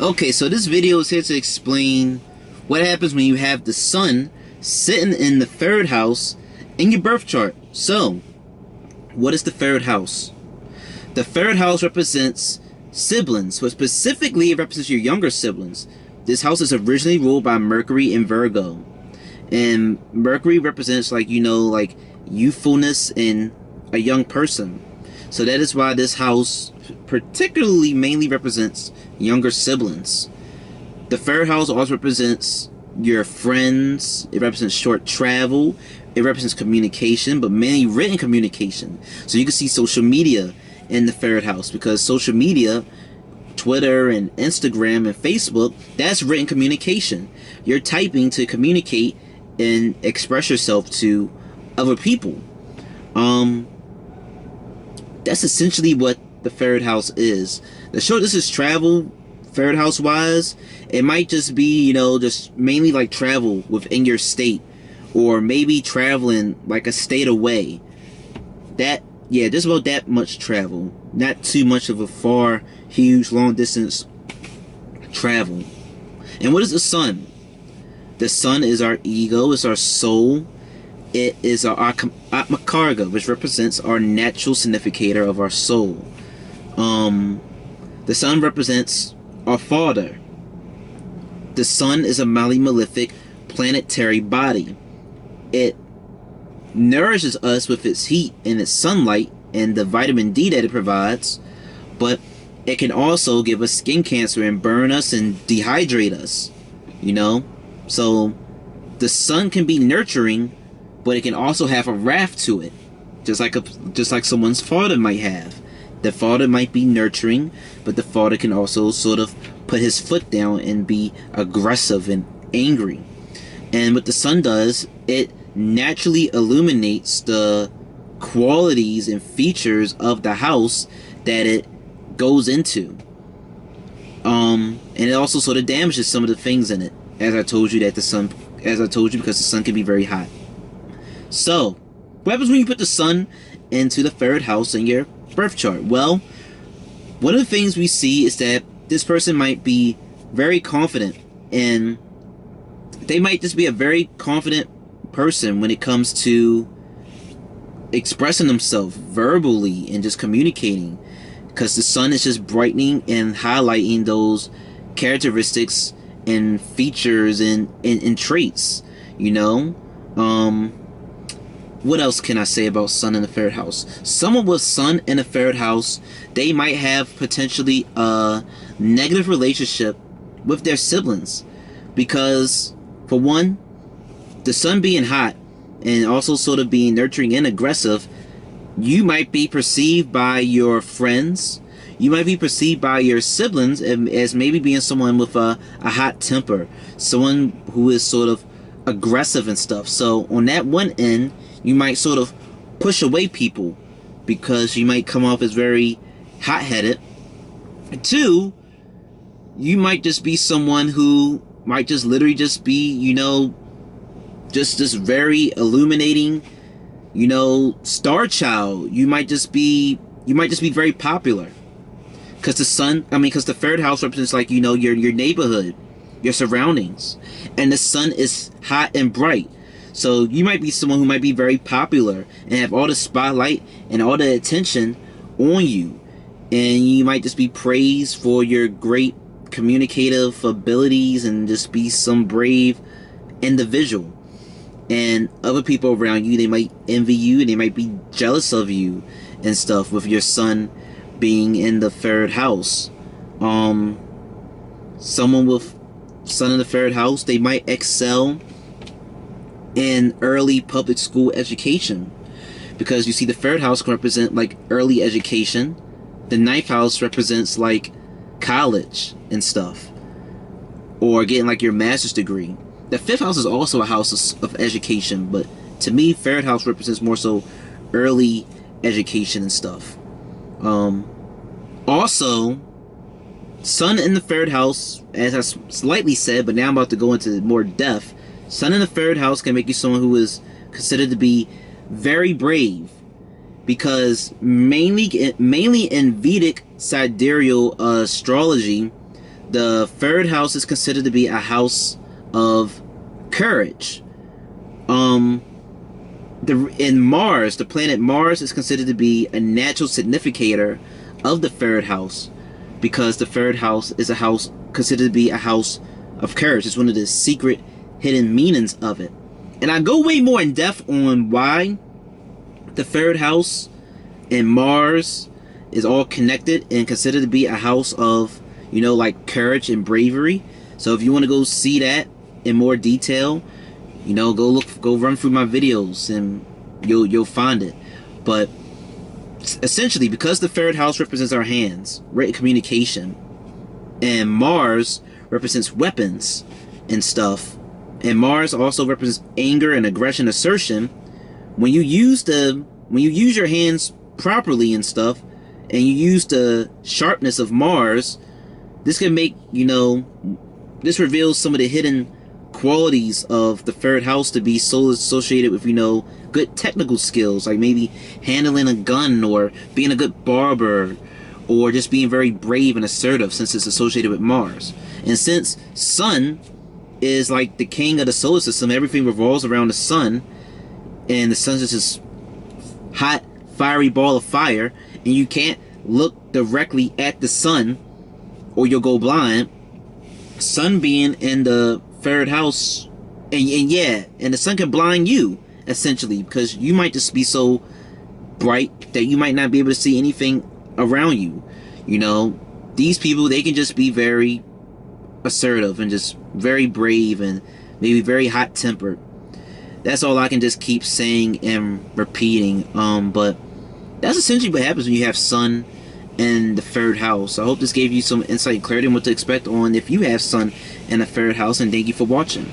Okay, so this video is here to explain what happens when you have the sun sitting in the third house in your birth chart. So, what is the third house? The third house represents siblings, but specifically it represents your younger siblings. This house is originally ruled by Mercury in Virgo. And Mercury represents, like youthfulness in a young person. So that is why this house particularly mainly represents younger siblings. The third house also represents your friends. It represents short travel. It represents communication, but mainly written communication. So you can see social media in the third house, because social media, Twitter and Instagram and Facebook, that's written communication. You're typing to communicate and express yourself to other people. That's essentially what the third house is. The short distance travel, third house wise, it might just be, just mainly like travel within your state, or maybe traveling like a state away. Just about that much travel. Not too much of a far, huge, long distance travel. And what is the sun? The sun is our ego, it's our soul. It is our Atma Karga, which represents our natural significator of our soul. The sun represents our father. The sun is a Mali malefic planetary body. It nourishes us with its heat and its sunlight and the vitamin D that it provides, but it can also give us skin cancer and burn us and dehydrate us, So the sun can be nurturing, but it can also have a wrath to it, just like someone's father might have. The father might be nurturing, but the father can also sort of put his foot down and be aggressive and angry. And what the sun does, it naturally illuminates the qualities and features of the house that it goes into. And it also sort of damages some of the things in it, as I told you, because the sun can be very hot. So, what happens when you put the sun into the third house in your birth chart? Well, one of the things we see is that this person might be very confident, and they might just be a very confident person when it comes to expressing themselves verbally and just communicating, because the sun is just brightening and highlighting those characteristics and features and traits. What else can I say about sun in the third house? Someone with sun in the third house, they might have potentially a negative relationship with their siblings, because for one, the sun being hot and also sort of being nurturing and aggressive, you might be perceived by your friends, you might be perceived by your siblings as maybe being someone with a hot temper, someone who is sort of aggressive and stuff. So on that one end, you might sort of push away people because you might come off as very hot-headed. Two, you might just be someone who might just literally just be, just this very illuminating, star child. You might just be very popular, because the third house represents, your neighborhood, your surroundings, and the sun is hot and bright. So you might be someone who might be very popular and have all the spotlight and all the attention on you, and you might just be praised for your great communicative abilities and just be some brave individual. And other people around you, they might envy you and they might be jealous of you and stuff, with your sun being in the third house. Someone with sun in the third house, they might excel in early public school education, because you see the third house can represent early education. The ninth house represents college and stuff, or getting your master's degree. The fifth house is also a house of education, but to me, third house represents more so early education and stuff. Also, sun in the third house, as I slightly said, but now I'm about to go into more depth. Sun in the third house can make you someone who is considered to be very brave, because mainly in Vedic sidereal astrology, The third house is considered to be a house of courage. In Mars, the planet Mars is considered to be a natural significator of the third house, because the third house is a house considered to be a house of courage. It's one of the secret hidden meanings of it. And I go way more in depth on why the third house and Mars is all connected and considered to be a house of, you know, like courage and bravery. So if you want to go see that in more detail, you know, go run through my videos and you'll find it. But essentially, because the third house represents our hands, written communication, and Mars represents weapons and stuff, and Mars also represents anger and aggression, assertion. When you use your hands properly and stuff, and you use the sharpness of Mars, this can make, you know, this reveals some of the hidden qualities of the third house to be so associated with, you know, good technical skills, like maybe handling a gun, or being a good barber, or just being very brave and assertive, since it's associated with Mars. And since Sun is like the king of the solar system, everything revolves around the sun, and the sun's just this hot, fiery ball of fire, and you can't look directly at the sun or you'll go blind. Sun being in the third house, and the sun can blind you, essentially, because you might just be so bright that you might not be able to see anything around you. You know, these people, they can just be very assertive and just very brave and maybe very hot-tempered. That's all I can just keep saying and repeating. But that's essentially what happens when you have Sun in the third house. I hope this gave you some insight and clarity on what to expect on if you have Sun in the third house, and thank you for watching.